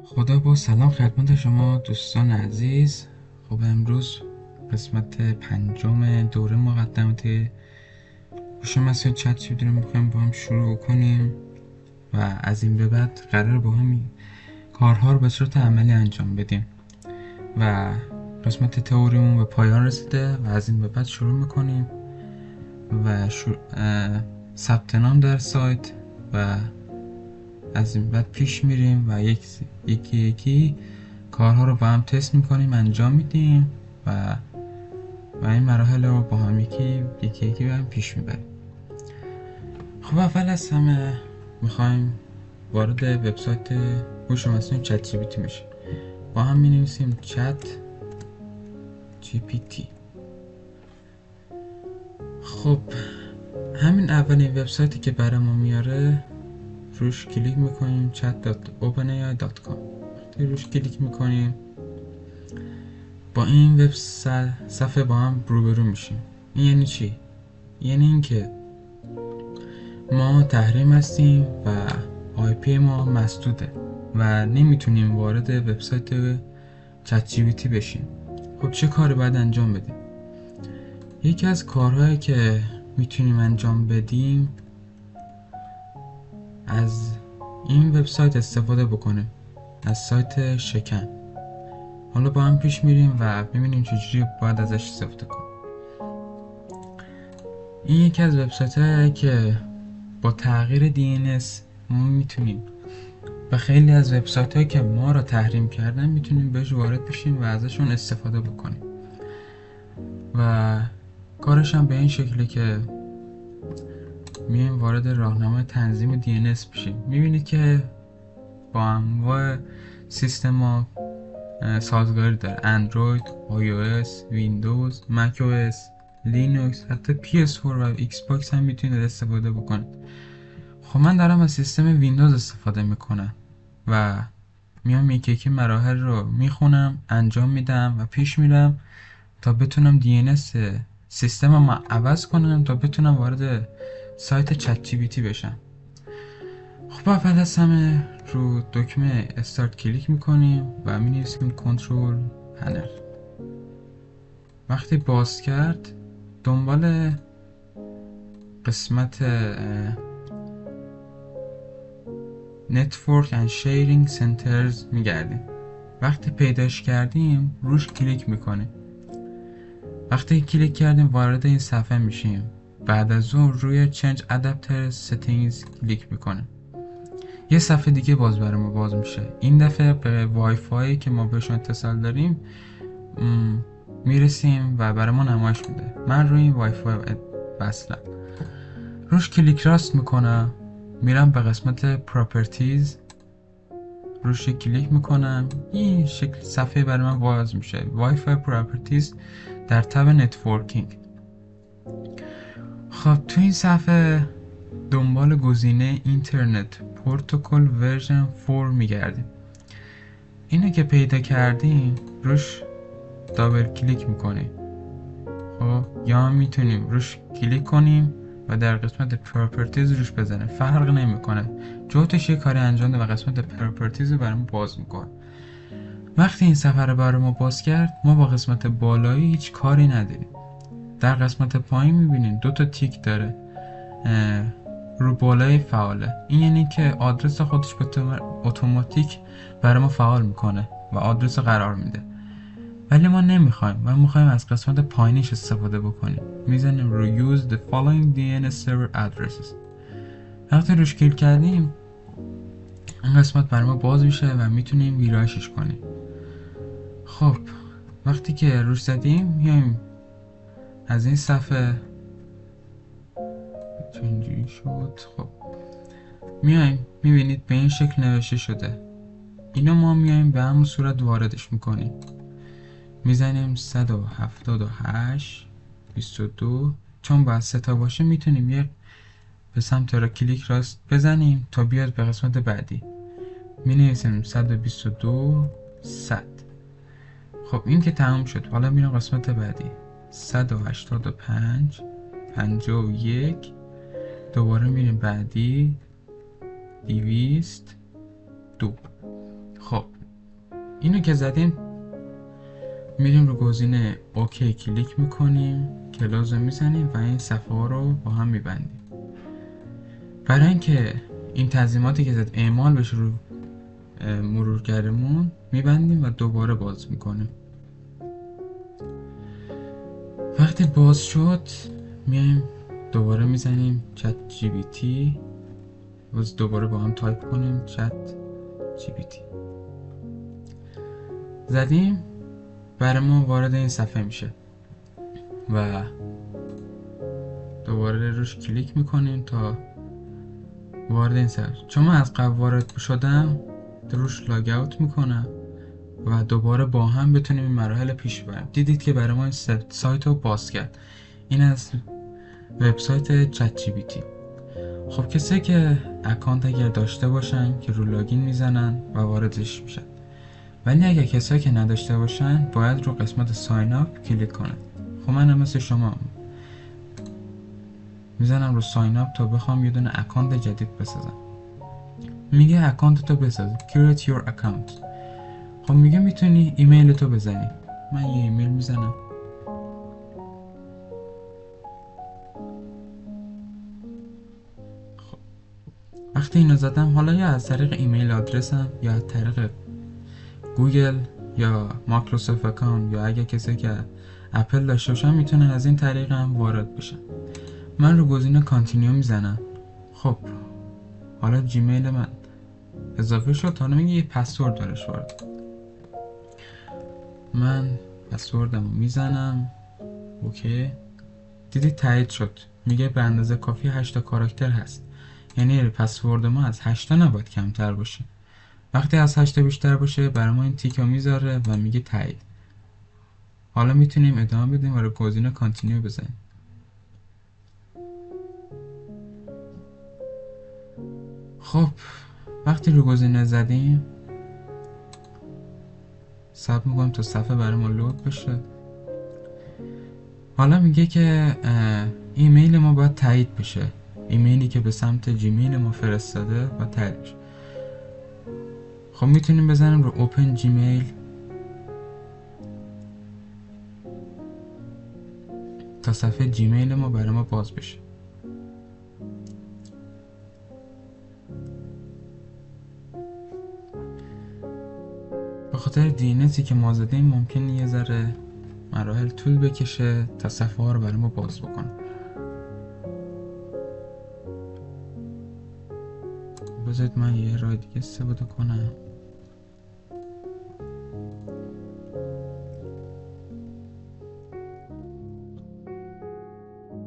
خدا با سلام خدمت شما دوستان عزیز. خب امروز قسمت پنجم دوره مقدماتی هوش مصنوعی چت GPT رو میخوایم با هم شروع کنیم و از این به بعد قرار با هم کارها رو به صورت عملی انجام بدیم و قسمت تئوریمون به پایان رسیده و از این به بعد شروع میکنیم و ثبت نام در سایت و از این بعد پیش میریم و یکی کارها رو با هم تست میکنیم، انجام میدیم و این مراحل رو با هم یکی با هم پیش میبریم. خب اول از همه میخوایم وارد وبسایت هوش مصنوعی چت جی پی تی بشیم. با هم مینویسیم چت جی پی تی. خب همین اولین وبسایتی که برامون میاره روش کلیک میکنیم chat.openai.com. وقتی روش کلیک میکنیم با این وب صفحه با هم روبرو میشیم. این یعنی چی؟ یعنی اینکه ما تحریم هستیم و آی پی ما مسدوده و نمیتونیم وارد وبسایت چت جی پی تی بشیم. خب چه کاری باید انجام بدیم؟ یکی از کارهایی که میتونیم انجام بدیم از این وبسایت استفاده بکنیم، از سایت شکن. حالا با هم پیش میریم و ببینیم چجوری باید ازش استفاده کنیم. این یکی از وبسایت هایی که با تغییر DNS ما میتونیم و خیلی از وبسایت هایی که ما را تحریم کردن میتونیم بهش وارد بشیم و ازشون استفاده بکنیم و کارش هم به این شکلی که میایم وارد راهنمای تنظیم DNS بشیم. میبینید که با انواع سیستم ها سازگاری داره: اندروید، iOS، ویندوز، مک OS، لینوکس، حتی PS4 و ایکس باکس هم میتونید استفاده بکنید. خب من دارم از سیستم ویندوز استفاده میکنم و میام یکی مراحل رو میخونم، انجام میدم و پیش میرم تا بتونم DNS سیستمم رو عوض کنم تا بتونم وارد سایت چت جی پی تی بشم. خب اول از همه رو دکمه استارت کلیک میکنیم و مینویسیم کنترل پنل. وقتی باز کرد دنبال قسمت Network and Sharing Centers میگردیم. وقتی پیداش کردیم روش کلیک میکنیم. وقتی کلیک کردیم وارد این صفحه میشیم. بعد از اون روی Change Adapter Settings کلیک میکنیم. یه صفحه دیگه برای ما باز میشه. این دفعه به وای فای که ما بهشون اتصال داریم میرسیم و برای ما نمایش میده. من روی این وای فای وصلم. روش کلیک راست میکنم، میرم به قسمت پراپرتیز، روش کلیک میکنم. این شکل صفحه برای من باز میشه: وای فای پراپرتیز در تب نتورکینگ. خب تو این صفحه دنبال گزینه اینترنت پروتکل ورژن 4 میگردیم. اینو که پیدا کردیم روش دابل کلیک میکنیم. خب یا میتونیم روش کلیک کنیم و در قسمت پراپرتیز روش بزنیم، فرق نمیکنه، جفتش یه کاری انجام ده و قسمت پراپرتیز رو برامون باز میکنه. وقتی این صفحه رو برای ما باز کرد ما با قسمت بالایی هیچ کاری نداریم. در قسمت پایین میبینید 2 تا تیک داره رو بالای فعاله. این یعنی که آدرس خودش به اتوماتیک برای ما فعال میکنه و آدرس قرار میده، ولی ما نمیخوایم و میخوایم از قسمت پایینش استفاده بکنیم. میزنیم رو use the following DNS server addresses. وقتی روش کلیک کردیم این قسمت برای ما باز میشه و میتونیم ویرایشش کنیم. خب وقتی که روش زدیم میایم از این صفحه اینجوری شد. خب میایم میبینید به این شکل نوشته شده. اینو ما میایم به همون صورت واردش میکنیم. میزنیم 178 22. چون باید 3 تا باشه میتونیم یک به سمت را کلیک راست بزنیم تا بیاد به قسمت بعدی. مینویسیم 122 100. خب این که تمام شد. حالا میریم قسمت بعدی 185 51. دوباره میریم بعدی 202. خب اینو که زدیم میریم رو گزینه اوکی کلیک میکنیم، کلوز رو میزنیم و این صفحه ها رو با هم میبندیم. برای اینکه این تنظیماتی که زد اعمال بشه رو مرورگرمون میبندیم و دوباره باز میکنیم. وقتی باز شد میایم دوباره میزنیم چت جی پی تی، باز دوباره با هم تایپ کنیم چت جی پی تی. زدیم برای ما وارد این صفحه میشه و دوباره روش کلیک میکنیم تا وارد این صفحه. چون من از قبل وارد شدم روش لاگ اوت میکنم و دوباره با هم بتونیم این مراحل پیش ببریم. دیدید که برای ما این سایت رو باز کرد. این از وبسایت چت جی پی تی. خب کسی که اکانت اگر داشته باشن که رو لاگین میزنن و واردش میشن، ولی اگر کسایی که نداشته باشن باید رو قسمت ساین اپ کلیک کنن. خب من مثل شما میزنم رو ساین اپ تا بخوام یه دونه اکانت جدید بسازم. میگه اکانت تو بساز create your account. خب میگه میتونی ایمیل تو بزنی. من یه ایمیل میزنم. خب وقتی اینو زدم حالا یا از طریق ایمیل آدرسم یا از طریق گوگل یا مایکروسافت اکانت یا اگه کسی که اپل داشته باشن میتونن از این طریق هم وارد بشن. من رو گزینه کانتینیو میزنم. خب حالا جیمیل من اضافه شد. حالا میگه یه پسورد دارش وارد. من پسوردمو میزنم. اوکی. دیدید تایید شد. میگه به اندازه کافی 8 کاراکتر هست. یعنی پسورد ما از 8 نباید کمتر باشه. وقتی از 8 بیشتر باشه برای ما این تیکو میذاره و میگه تایید. حالا میتونیم ادامه بدیم و رو گزینه کانتینیو بزنیم. خب وقتی رو گزینه زدیم صبر میکنیم تا صفحه برای ما لود بشه. حالا میگه که ایمیل ما باید تایید بشه. ایمیلی که به سمت جیمیل ما فرستاده باید تایید بشه. خب میتونیم بزنیم رو اوپن جیمیل تا صفحه جیمیل ما برای ما باز بشه. به خاطر DNSی که ما زدیم ممکنه یه ذره مراحل طول بکشه تا صفحه ها رو برای ما باز بکنه. بذارید من یه راه دیگه استفاده کنم.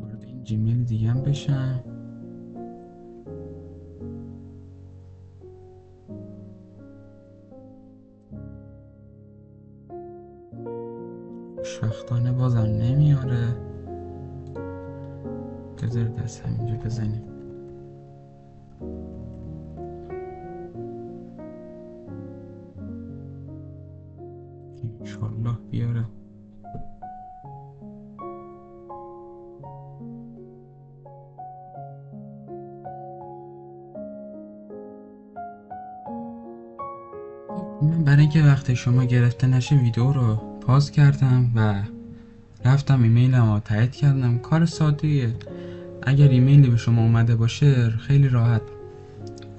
وارد این جیمیل دیگه هم بشم. خوشبختانه بازم نمیاره. بذارید دست همینجا بزنیم. انشالله بیاره. من برای اینکه وقت شما گرفته نشه ویدیو رو پاز کردم و رفتم ایمیلم رو تایید کردم. کار ساده‌ایه. اگر ایمیلی به شما اومده باشه خیلی راحت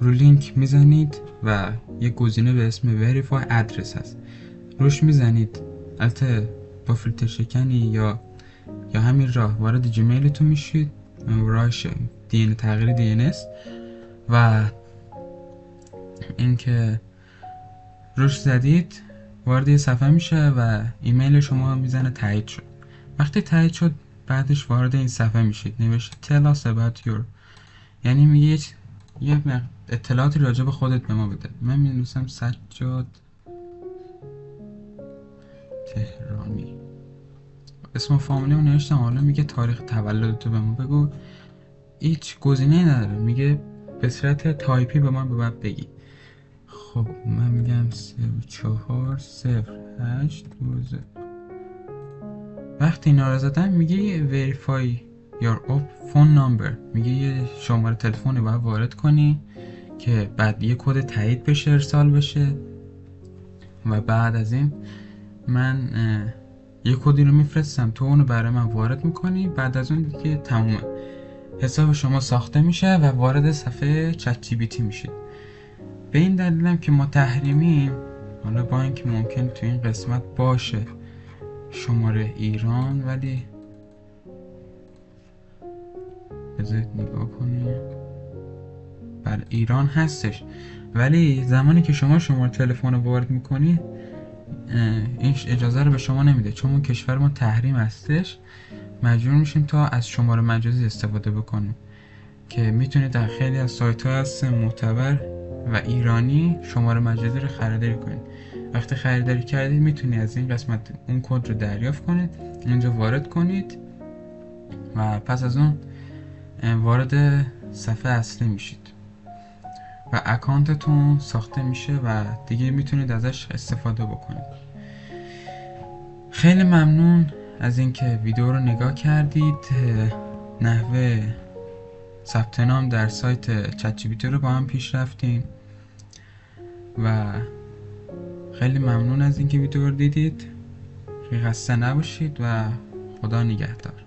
رو لینک میزنید و یه گزینه به اسم Verify Address هست، روش میزنید. البته با فیلتر شکنی یا همین راه وارد جیمیلتون میشید، راهش تغییر DNS و اینکه روش زدید وارد یه صفحه میشه و ایمیل شما میزنه تایید شد. وقتی تایید شد بعدش وارد این صفحه میشید، نوشته tell us about your، یعنی میگه یه اطلاعاتی راجع به خودت به ما بده. من می‌نویسم سجاد تهرانی، اسم و فامیلمو نوشتم. حالا میگه تاریخ تولدتو به ما بگو. هیچ گزینه‌ای نداره، میگه به صورت تایپی به من باید بگی. خب من میگم 3408. وقتی اینا رو زدم میگه verify your phone number، میگه یه شماره تلفنی باید وارد کنی که بعد یه کد تایید بشه ارسال بشه و بعد از این من یه کدی رو میفرستم، تو اونو برای من وارد میکنی، بعد از اون دیگه تمومه، حساب شما ساخته میشه و وارد صفحه چت جی پی تی میشید. به این دلیلم که ما تحریمیم، حالا با اینکه ممکن تو این قسمت باشه شماره ایران، ولی بذارید نگاه کنیم، بله ایران هستش، ولی زمانی که شما شماره تلفن رو وارد میکنی این اجازه رو به شما نمیده، چون اون کشور ما تحریم هستش، مجبور میشیم تا از شماره مجازی استفاده بکنیم که میتونید در خیلی از سایت ها هست معتبر و ایرانی شماره مجازی رو خریداری کنید. وقتی خریداری کردید میتونید از این قسمت اون کد رو دریافت کنید، اینجا وارد کنید و پس از اون وارد صفحه اصلی میشید و اکانتتون ساخته میشه و دیگه میتونید ازش استفاده بکنید. خیلی ممنون از اینکه ویدیو رو نگاه کردید. نحوه ثبت نام در سایت چت جی پی تی رو با هم پیش رفتیم و خیلی ممنون از اینکه ویدیو رو دیدید. خسته نباشید و خدا نگهدار.